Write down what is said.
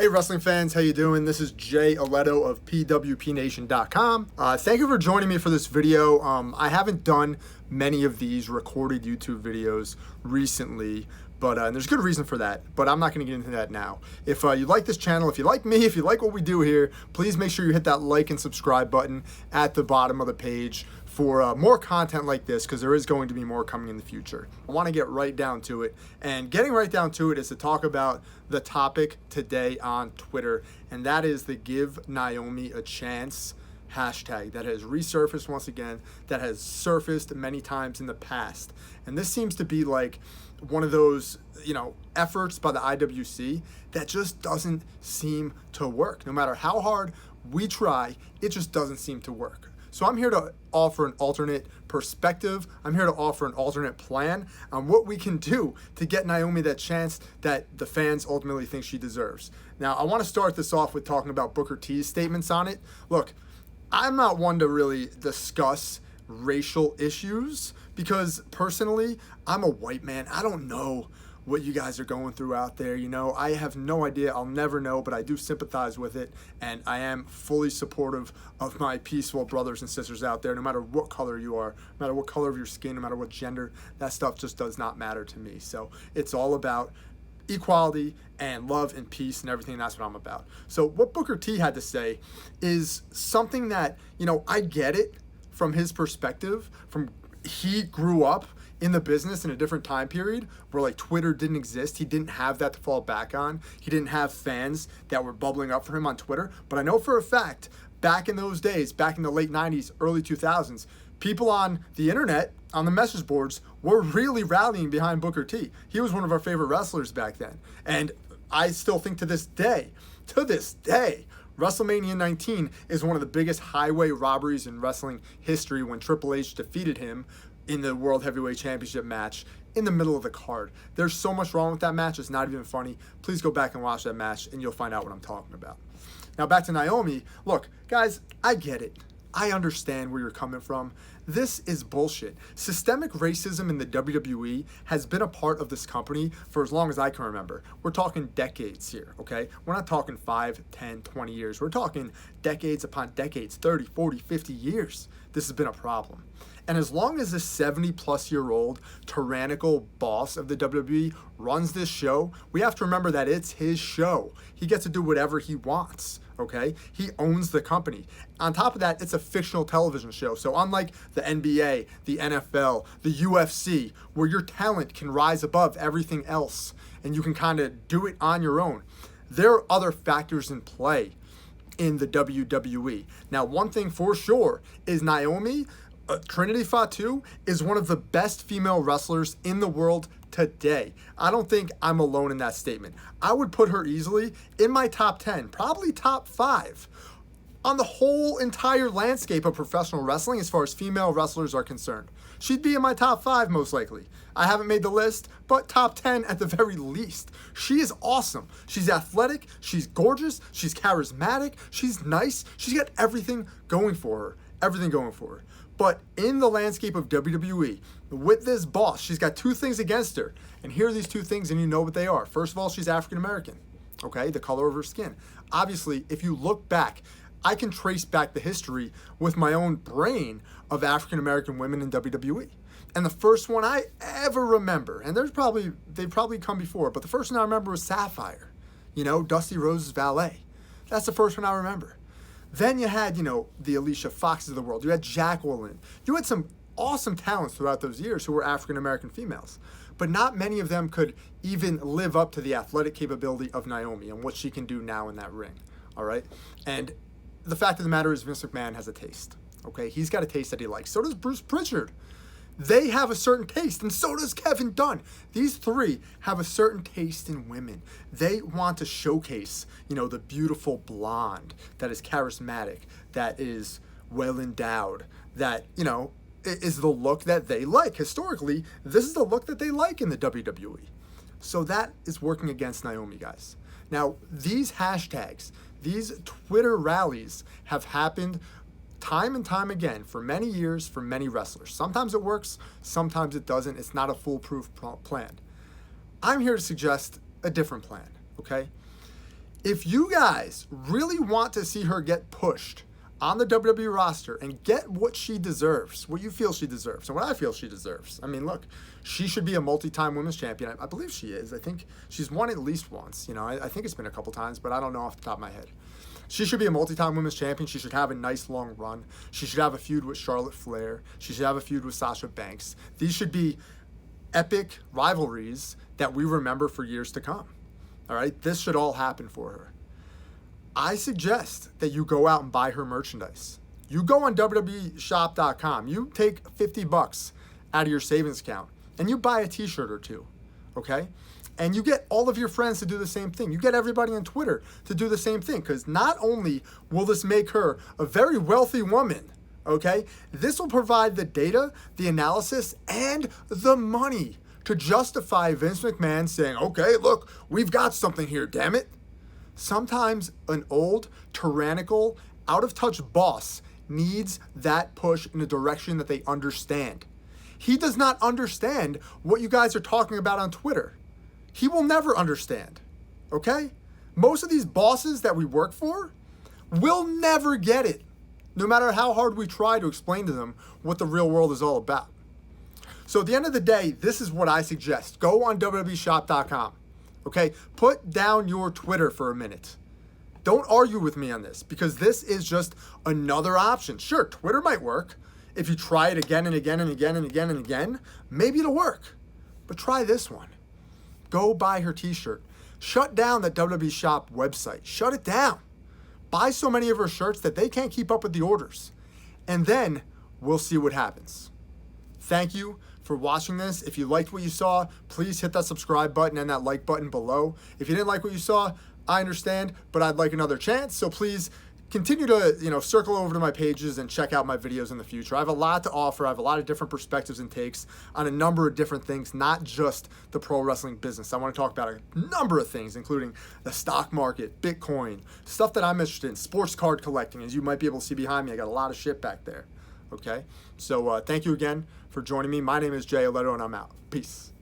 Hey wrestling fans, how you doing? This is Jay Aletto of PWPNation.com. Thank you for joining me for this video. I haven't done many of these recorded YouTube videos recently, but there's good reason for that, but I'm not going to get into that now. If you like this channel, if you like me, if you like what we do here, please make sure you hit that like and subscribe button at the bottom of the page for more content like this, because there is going to be more coming in the future. I want to get right down to it, and getting right down to it is to talk about the topic today on Twitter, and that is the Give Naomi a Chance hashtag that has resurfaced once again, that has surfaced many times in the past. And this seems to be like one of those, efforts by the IWC that just doesn't seem to work. No matter how hard we try, it just doesn't seem to work. So I'm here to offer an alternate perspective. I'm here to offer an alternate plan on what we can do to get Naomi that chance that the fans ultimately think she deserves. Now, I want to start this off with talking about Booker T's statements on it. Look, I'm not one to really discuss racial issues because personally, I'm a white man. I don't know what you guys are going through out there. I have no idea. I'll never know, but I do sympathize with it, and I am fully supportive of my peaceful brothers and sisters out there, no matter what color you are, no matter what color of your skin, no matter what gender. That stuff just does not matter to me. So it's all about equality and love and peace and everything. That's what I'm about. So what Booker T had to say is something that, I get it from his perspective. He grew up in the business in a different time period where like Twitter didn't exist. He didn't have that to fall back on. He didn't have fans that were bubbling up for him on Twitter. But I know for a fact, back in those days, back in the late 90s, early 2000s, people on the internet, on the message boards, were really rallying behind Booker T. He was one of our favorite wrestlers back then. And I still think to this day, WrestleMania 19 is one of the biggest highway robberies in wrestling history when Triple H defeated him in the World Heavyweight Championship match in the middle of the card. There's so much wrong with that match, it's not even funny. Please go back and watch that match and you'll find out what I'm talking about. Now back to Naomi. Look, guys, I get it. I understand where you're coming from. This is bullshit. Systemic racism in the WWE has been a part of this company for as long as I can remember. We're talking decades here, okay? We're not talking 5, 10, 20 years. We're talking decades upon decades, 30, 40, 50 years. This has been a problem. And as long as this 70-plus-year-old tyrannical boss of the WWE runs this show, we have to remember that it's his show. He gets to do whatever he wants, okay? He owns the company. On top of that, it's a fictional television show. So unlike the NBA, the NFL, the UFC, where your talent can rise above everything else and you can kind of do it on your own, there are other factors in play in the WWE. Now, one thing for sure is Naomi, Trinity Fatu, is one of the best female wrestlers in the world today. I don't think I'm alone in that statement. I would put her easily in my top 10, probably top 5 on the whole entire landscape of professional wrestling as far as female wrestlers are concerned. She'd be in my top 5 most likely. I haven't made the list, but top 10 at the very least. She is awesome. She's athletic, she's gorgeous, she's charismatic, she's nice, she's got everything going for her. Everything going for her. But in the landscape of WWE, with this boss, she's got 2 things against her. And here are these 2 things, and you know what they are. First of all, she's African American, okay? The color of her skin. Obviously, if you look back, I can trace back the history with my own brain of African American women in WWE. And the first one I ever remember, and they've probably come before, but the first one I remember was Sapphire, Dusty Rhodes' valet. That's the first one I remember. Then you had, the Alicia Foxes of the world. You had Jacqueline. You had some awesome talents throughout those years who were African-American females. But not many of them could even live up to the athletic capability of Naomi and what she can do now in that ring. All right? And the fact of the matter is Vince McMahon has a taste. Okay? He's got a taste that he likes. So does Bruce Pritchard. They have a certain taste, and so does Kevin Dunn. These 3 have a certain taste in women. They want to showcase, the beautiful blonde that is charismatic, that is well endowed, that, is the look that they like. Historically, this is the look that they like in the WWE. So that is working against Naomi, guys. Now, these hashtags, these Twitter rallies have happened time and time again for many years for many wrestlers. Sometimes it works, sometimes it doesn't. It's not a foolproof plan. I'm here to suggest a different plan, okay? If you guys really want to see her get pushed on the WWE roster and get what she deserves, what you feel she deserves, and what I feel she deserves. I mean, look, she should be a multi-time women's champion. I believe she is. I think she's won at least once. You know, I think it's been a couple times, but I don't know off the top of my head. She should be a multi-time women's champion. She should have a nice long run. She should have a feud with Charlotte Flair. She should have a feud with Sasha Banks. These should be epic rivalries that we remember for years to come. All right? This should all happen for her. I suggest that you go out and buy her merchandise. You go on WWEshop.com. You take $50 out of your savings account and you buy a t-shirt or two, okay? And you get all of your friends to do the same thing. You get everybody on Twitter to do the same thing, because not only will this make her a very wealthy woman, okay? This will provide the data, the analysis, and the money to justify Vince McMahon saying, okay, look, we've got something here, damn it. Sometimes an old, tyrannical, out-of-touch boss needs that push in a direction that they understand. He does not understand what you guys are talking about on Twitter. He will never understand, okay? Most of these bosses that we work for will never get it, no matter how hard we try to explain to them what the real world is all about. So at the end of the day, this is what I suggest. Go on WWEshop.com. Okay, put down your Twitter for a minute. Don't argue with me on this, because this is just another option. Sure, Twitter might work. If you try it again and again and again and again and again, maybe it'll work. But try this one. Go buy her t-shirt. Shut down the WWE Shop website. Shut it down. Buy so many of her shirts that they can't keep up with the orders. And then we'll see what happens. Thank you for watching this. If you liked what you saw, please hit that subscribe button and that like button below. If you didn't like what you saw, I understand, but I'd like another chance. So please continue to, circle over to my pages and check out my videos in the future. I have a lot to offer. I have a lot of different perspectives and takes on a number of different things, not just the pro wrestling business. I want to talk about a number of things, including the stock market, Bitcoin, stuff that I'm interested in, sports card collecting. As you might be able to see behind me, I got a lot of shit back there. Okay? So thank you again for joining me. My name is Jay Oleto, and I'm out. Peace.